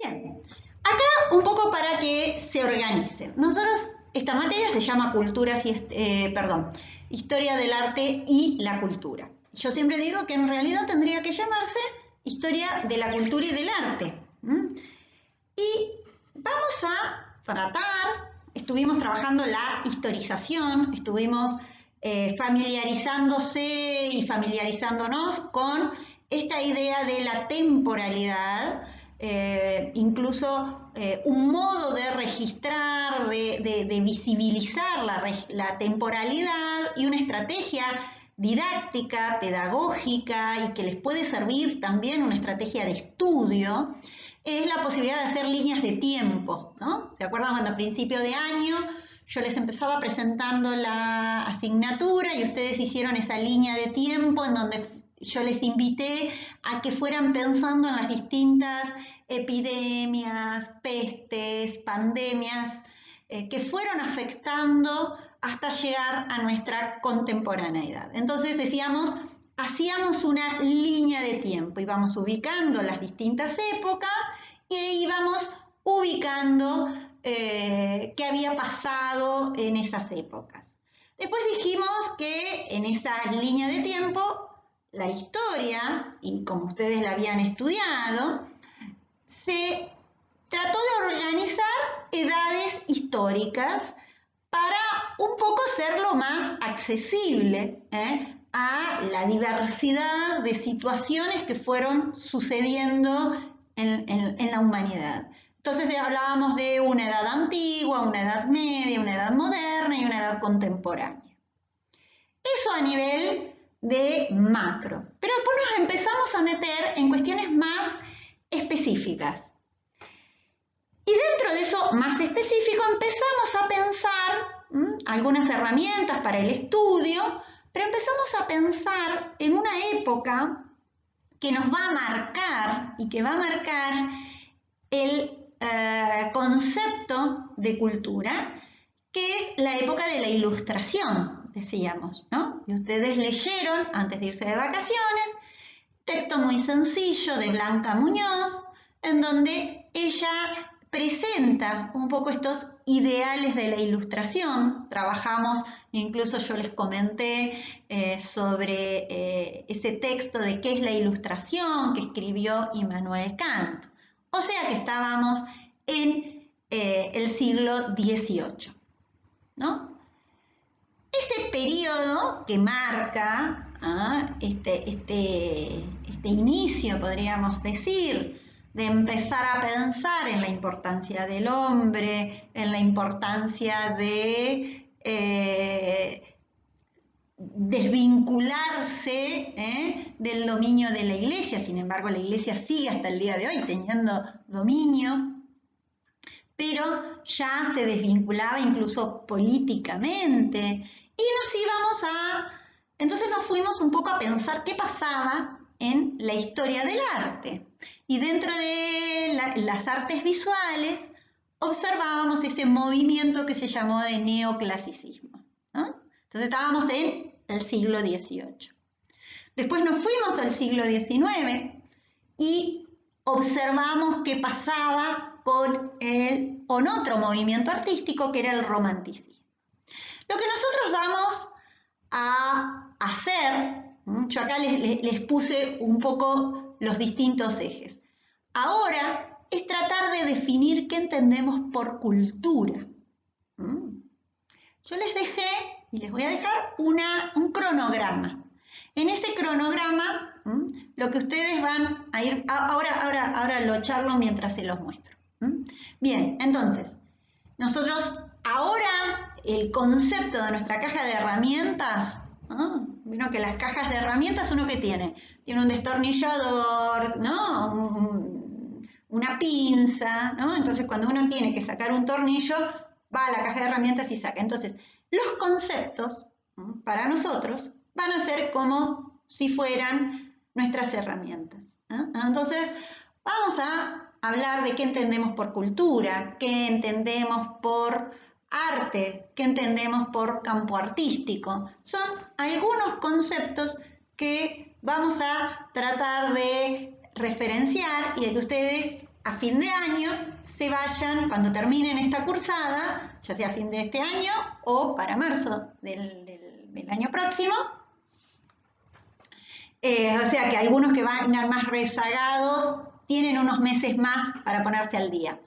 Bien, acá un poco para que se organicen. Nosotros, esta materia se llama Historia del Arte y la Cultura. Yo siempre digo que en realidad tendría que llamarse Historia de la Cultura y del Arte. Y vamos a tratar, estuvimos trabajando la historización, estuvimos familiarizándose y familiarizándonos con esta idea de la temporalidad, incluso un modo de registrar, de visibilizar la temporalidad y una estrategia didáctica, pedagógica y que les puede servir también una estrategia de estudio, es la posibilidad de hacer líneas de tiempo, ¿no? ¿Se acuerdan cuando a principio de año yo les empezaba presentando la asignatura y ustedes hicieron esa línea de tiempo en donde yo les invité a que fueran pensando en las distintas epidemias, pestes, pandemias que fueron afectando hasta llegar a nuestra contemporaneidad? Entonces hacíamos una línea de tiempo, íbamos ubicando las distintas épocas y íbamos ubicando qué había pasado en esas épocas. Después dijimos que en esa línea de tiempo la historia, y como ustedes la habían estudiado, se trató de organizar edades históricas para un poco hacerlo más accesible a la diversidad de situaciones que fueron sucediendo en la humanidad. Entonces hablábamos de una edad antigua, una edad media, una edad moderna y una edad contemporánea. Eso a nivel de macro. Pero después nos empezamos a meter en cuestiones más específicas. Y dentro de eso más específico empezamos a pensar algunas herramientas para el estudio, pero empezamos a pensar en una época que nos va a marcar y que va a marcar el concepto de cultura, que es la época de la Ilustración, decíamos, ¿no? Y ustedes leyeron, antes de irse de vacaciones, texto muy sencillo de Blanca Muñoz, en donde ella presenta un poco estos ideales de la Ilustración. Trabajamos, incluso yo les comenté sobre ese texto de qué es la Ilustración que escribió Immanuel Kant. O sea que estábamos en el siglo XVIII, ¿no? Ese periodo que marca este inicio, podríamos decir, de empezar a pensar en la importancia del hombre, en la importancia de desvincularse del dominio de la Iglesia. Sin embargo, la Iglesia sigue hasta el día de hoy teniendo dominio, pero ya se desvinculaba incluso políticamente. Y entonces nos fuimos un poco a pensar qué pasaba en la historia del arte. Y dentro de las artes visuales observábamos ese movimiento que se llamó de neoclasicismo, ¿no? Entonces estábamos en el siglo XVIII. Después nos fuimos al siglo XIX y observamos qué pasaba con otro movimiento artístico que era el romanticismo. Lo que nosotros vamos a hacer, yo acá les puse un poco los distintos ejes. Ahora es tratar de definir qué entendemos por cultura. Yo les dejé, y les voy a dejar un cronograma. En ese cronograma, lo que ustedes van a ir, ahora lo charlo mientras se los muestro. Bien, entonces, nosotros ahora el concepto de nuestra caja de herramientas, bueno, que las cajas de herramientas uno que tiene un destornillador, ¿no? Una pinza, ¿no? Entonces cuando uno tiene que sacar un tornillo, va a la caja de herramientas y saca. Entonces, los conceptos para nosotros van a ser como si fueran nuestras herramientas. Entonces, vamos a hablar de qué entendemos por cultura, qué entendemos por arte, qué entendemos por campo artístico. Son algunos conceptos que vamos a tratar de referenciar y de que ustedes a fin de año se vayan, cuando terminen esta cursada, ya sea a fin de este año o para marzo del año próximo. O sea que algunos que van más rezagados tienen unos meses más para ponerse al día,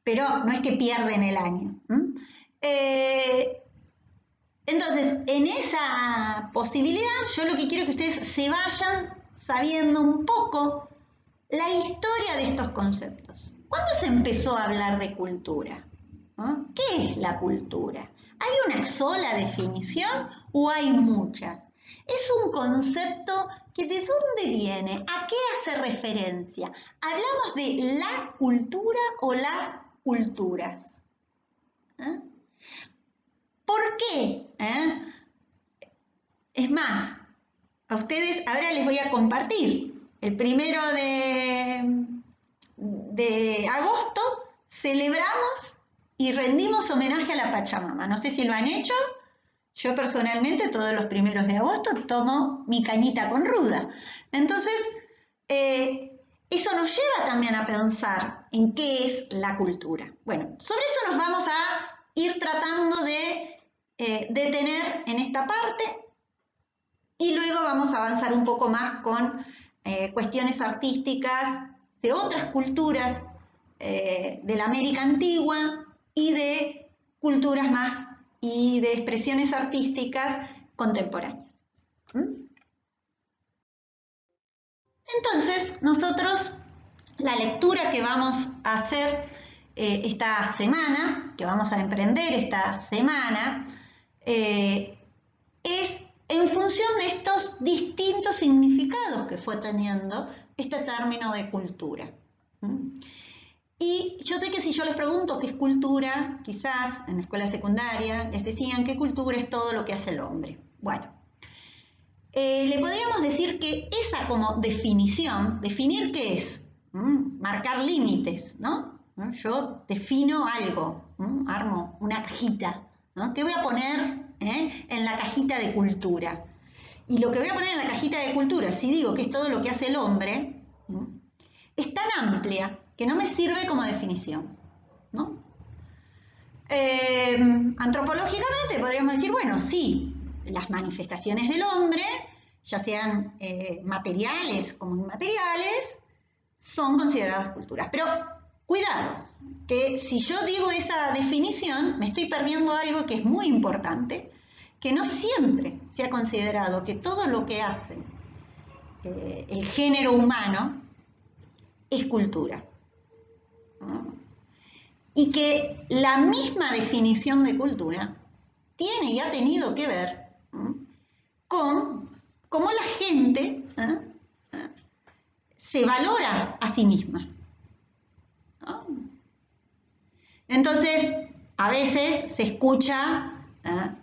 pero no es que pierden el año. Entonces, en esa posibilidad, yo lo que quiero es que ustedes se vayan sabiendo un poco la historia de estos conceptos. ¿Cuándo se empezó a hablar de cultura? ¿No? ¿Qué es la cultura? ¿Hay una sola definición o hay muchas? Es un concepto que ¿de dónde viene? ¿A qué hace referencia? ¿Hablamos de la cultura o las culturas? ¿Eh? ¿Por qué? Es más, a ustedes ahora les voy a compartir. El 1 de agosto celebramos y rendimos homenaje a la Pachamama. No sé si lo han hecho. Yo personalmente todos los 1 de agosto tomo mi cañita con ruda. Entonces, eso nos lleva también a pensar en qué es la cultura. Bueno, sobre eso nos vamos a ir tratando de detener en esta parte y luego vamos a avanzar un poco más con cuestiones artísticas de otras culturas de la América antigua y de culturas más y de expresiones artísticas contemporáneas. Entonces, nosotros la lectura que vamos a hacer esta semana, que vamos a emprender esta semana, es en función de estos distintos significados que fue teniendo este término de cultura. Y yo sé que si yo les pregunto qué es cultura, quizás en la escuela secundaria les decían que cultura es todo lo que hace el hombre. Bueno, le podríamos decir que esa como definición, definir qué es, marcar límites, ¿no? Yo defino algo, armo una cajita, ¿no? ¿Qué voy a poner en la cajita de cultura? Y lo que voy a poner en la cajita de cultura, si digo que es todo lo que hace el hombre, es tan amplia que no me sirve como definición, ¿no? Antropológicamente podríamos decir, bueno, sí, las manifestaciones del hombre, ya sean materiales como inmateriales, son consideradas culturas. Pero cuidado, que si yo digo esa definición, me estoy perdiendo algo que es muy importante, que no siempre se ha considerado que todo lo que hace el género humano es cultura. ¿No? Y que la misma definición de cultura tiene y ha tenido que ver con cómo la gente se valora a sí misma. ¿No? Entonces, a veces se escucha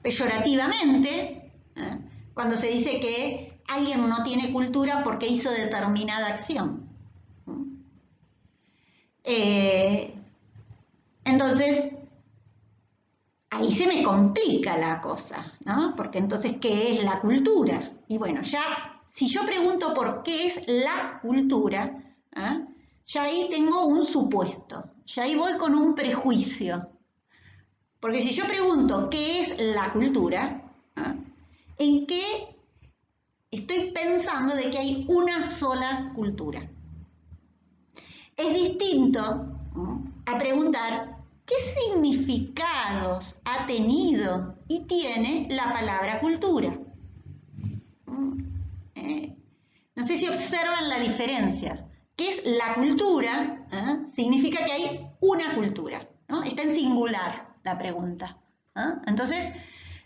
peyorativamente cuando se dice que alguien no tiene cultura porque hizo determinada acción. Entonces, ahí se me complica la cosa, ¿no? Porque entonces, ¿qué es la cultura? Y bueno, ya, si yo pregunto por qué es la cultura, ya ahí tengo un supuesto, ya ahí voy con un prejuicio. Porque si yo pregunto qué es la cultura, ¿en qué estoy pensando de que hay una sola cultura? Es distinto a preguntar qué significados ha tenido y tiene la palabra cultura. No sé si observan la diferencia. ¿Qué es la cultura? Significa que hay una cultura, ¿no? Está en singular la pregunta. Entonces,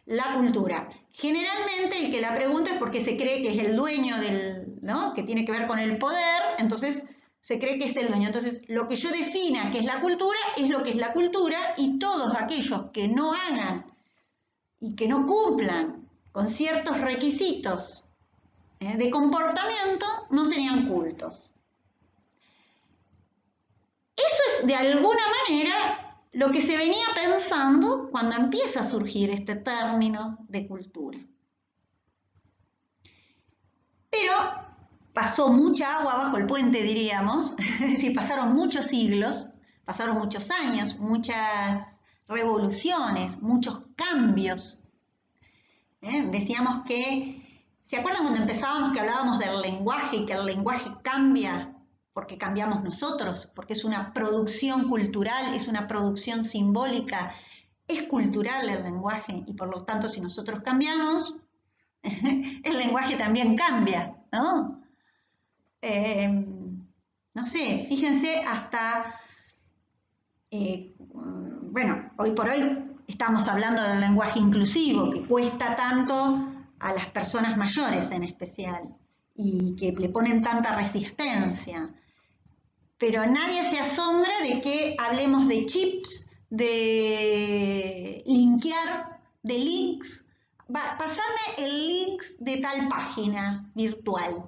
la cultura. Generalmente el que la pregunta es porque se cree que es el dueño del, ¿no? Que tiene que ver con el poder, entonces se cree que es el dueño. Entonces, lo que yo defina que es la cultura es lo que es la cultura y todos aquellos que no hagan y que no cumplan con ciertos requisitos de comportamiento no serían cultos. Eso es de alguna manera lo que se venía pensando cuando empieza a surgir este término de cultura. Pero pasó mucha agua bajo el puente, diríamos, es decir, pasaron muchos siglos, pasaron muchos años, muchas revoluciones, muchos cambios. Decíamos que, ¿se acuerdan cuando empezábamos que hablábamos del lenguaje y que el lenguaje cambia porque cambiamos nosotros, porque es una producción cultural, es una producción simbólica, es cultural el lenguaje y por lo tanto si nosotros cambiamos, el lenguaje también cambia, ¿no? No sé, fíjense hasta, bueno, hoy por hoy estamos hablando del lenguaje inclusivo, que cuesta tanto a las personas mayores en especial y que le ponen tanta resistencia. Pero nadie se asombra de que hablemos de chips, de linkear, de links. Pasame el link de tal página virtual.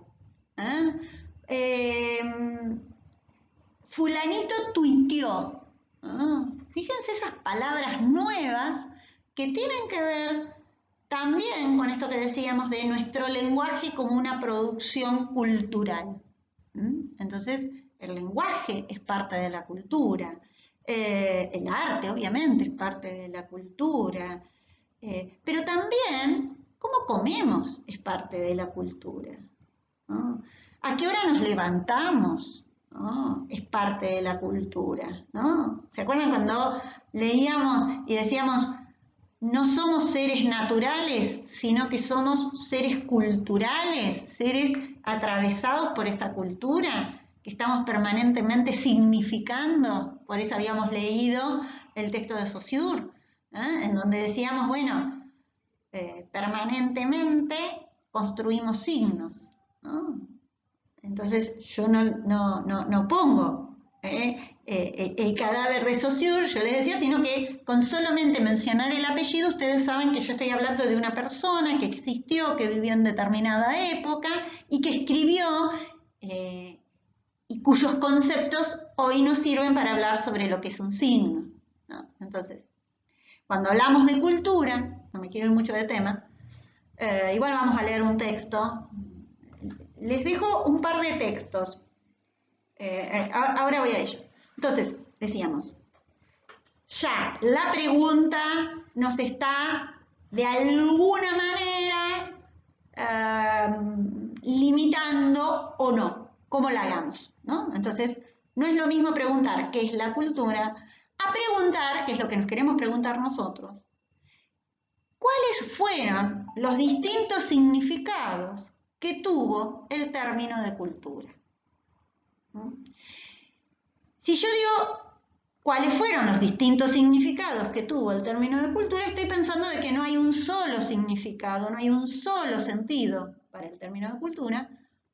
Fulanito tuiteó. Fíjense esas palabras nuevas que tienen que ver también con esto que decíamos de nuestro lenguaje como una producción cultural. Entonces, el lenguaje es parte de la cultura. El arte, obviamente, es parte de la cultura. Pero también, cómo comemos es parte de la cultura, ¿no? ¿A qué hora nos levantamos? ¿No? Es parte de la cultura, ¿no? ¿Se acuerdan cuando leíamos y decíamos, no somos seres naturales, sino que somos seres culturales, seres atravesados por esa cultura, que estamos permanentemente significando? Por eso habíamos leído el texto de Saussure, en donde decíamos, bueno, permanentemente construimos signos, ¿no? Entonces yo no pongo el cadáver de Saussure, yo les decía, sino que con solamente mencionar el apellido ustedes saben que yo estoy hablando de una persona que existió, que vivió en determinada época y que escribió y cuyos conceptos hoy nos sirven para hablar sobre lo que es un signo, ¿no? Entonces, cuando hablamos de cultura, no me quiero ir mucho de tema, igual vamos a leer un texto. Les dejo un par de textos. Ahora voy a ellos. Entonces, decíamos, ya la pregunta nos está de alguna manera limitando o no, cómo la hagamos, ¿no? Entonces, no es lo mismo preguntar qué es la cultura a preguntar, que es lo que nos queremos preguntar nosotros, ¿cuáles fueron los distintos significados que tuvo el término de cultura? Si yo digo cuáles fueron los distintos significados que tuvo el término de cultura, estoy pensando de que no hay un solo significado, no hay un solo sentido para el término de cultura.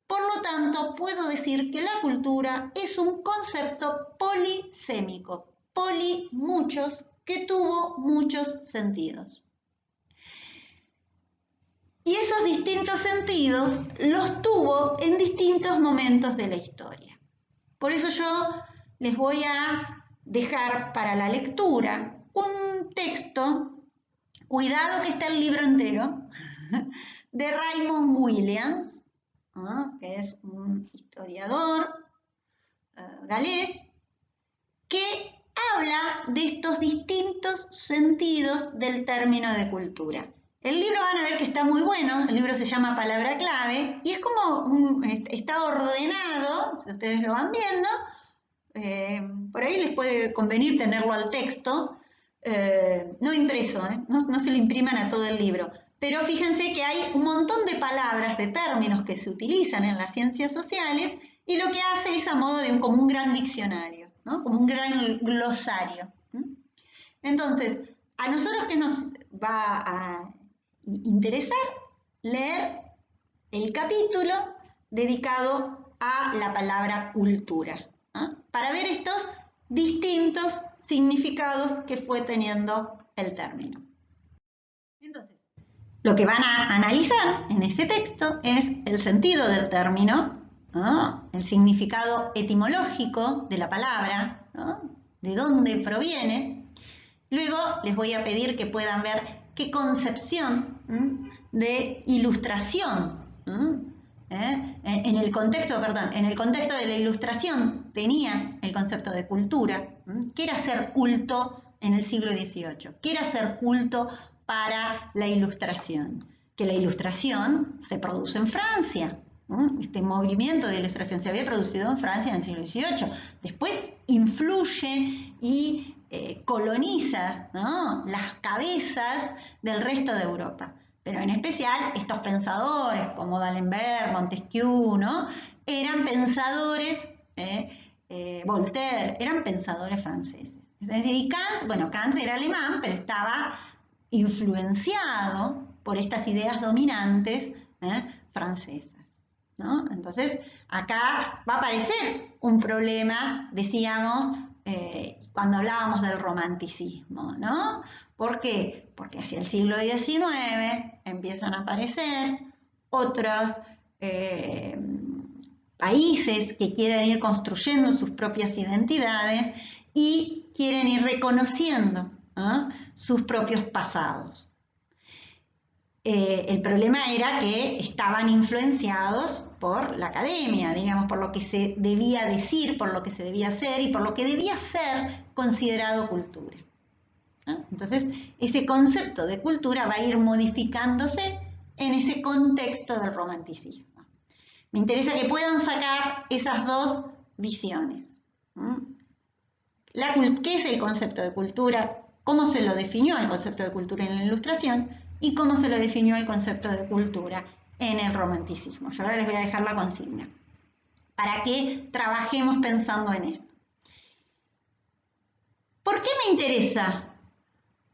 Por lo tanto, puedo decir que la cultura es un concepto polisémico, muchos, que tuvo muchos sentidos. Y esos distintos sentidos los tuvo en distintos momentos de la historia. Por eso yo les voy a dejar para la lectura un texto, cuidado que está el libro entero, de Raymond Williams, que es un historiador galés, que habla de estos distintos sentidos del término de cultura. El libro van a ver que está muy bueno, el libro se llama Palabra Clave y es como está ordenado, si ustedes lo van viendo, por ahí les puede convenir tenerlo al texto, no impreso, no se lo impriman a todo el libro, pero fíjense que hay un montón de palabras, de términos que se utilizan en las ciencias sociales y lo que hace es a modo de como un gran diccionario, ¿no? Como un gran glosario. Entonces, a nosotros que nos va a interesar leer el capítulo dedicado a la palabra cultura, para ver estos distintos significados que fue teniendo el término. Entonces, lo que van a analizar en este texto es el sentido del término, el significado etimológico de la palabra, de dónde proviene. Luego les voy a pedir que puedan ver qué concepción de ilustración en el contexto de la Ilustración tenía el concepto de cultura. ¿Qué era ser culto en el siglo XVIII? ¿Qué era ser culto para la Ilustración? Que la Ilustración se produce en Francia. Este movimiento de Ilustración se había producido en Francia en el siglo XVIII. Después influye y coloniza, ¿no?, las cabezas del resto de Europa. Pero en especial estos pensadores como D'Alembert, Montesquieu, ¿no?, eran pensadores, Voltaire, eran pensadores franceses. Es decir, y Kant, bueno, Kant era alemán, pero estaba influenciado por estas ideas dominantes francesas, ¿no? Entonces, acá va a aparecer un problema, decíamos, cuando hablábamos del romanticismo, ¿no? ¿Por qué? Porque hacia el siglo XIX empiezan a aparecer otros países que quieren ir construyendo sus propias identidades y quieren ir reconociendo sus propios pasados. El problema era que estaban influenciados por la academia, digamos, por lo que se debía decir, por lo que se debía hacer y por lo que debía ser considerado cultura. Entonces, ese concepto de cultura va a ir modificándose en ese contexto del romanticismo. Me interesa que puedan sacar esas dos visiones. ¿Qué es el concepto de cultura? ¿Cómo se lo definió el concepto de cultura en la Ilustración? ¿Y cómo se lo definió el concepto de cultura en el romanticismo? Yo ahora les voy a dejar la consigna para que trabajemos pensando en esto. ¿Por qué me interesa?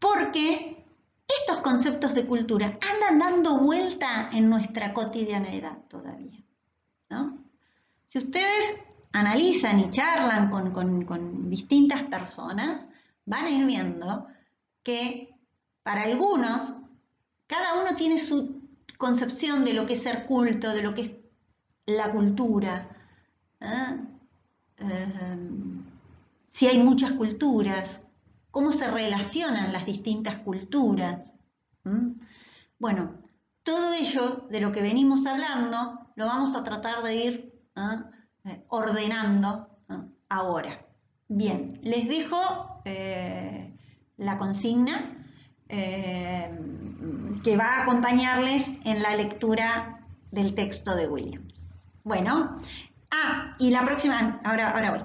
Porque estos conceptos de cultura andan dando vuelta en nuestra cotidianeidad todavía, ¿no? Si ustedes analizan y charlan con distintas personas, van a ir viendo que para algunos, cada uno tiene su concepción de lo que es ser culto, de lo que es la cultura. Si hay muchas culturas, cómo se relacionan las distintas culturas. Bueno, todo ello de lo que venimos hablando lo vamos a tratar de ir ordenando ahora. Bien, les dejo la consigna que va a acompañarles en la lectura del texto de Williams. Bueno, y la próxima, ahora voy.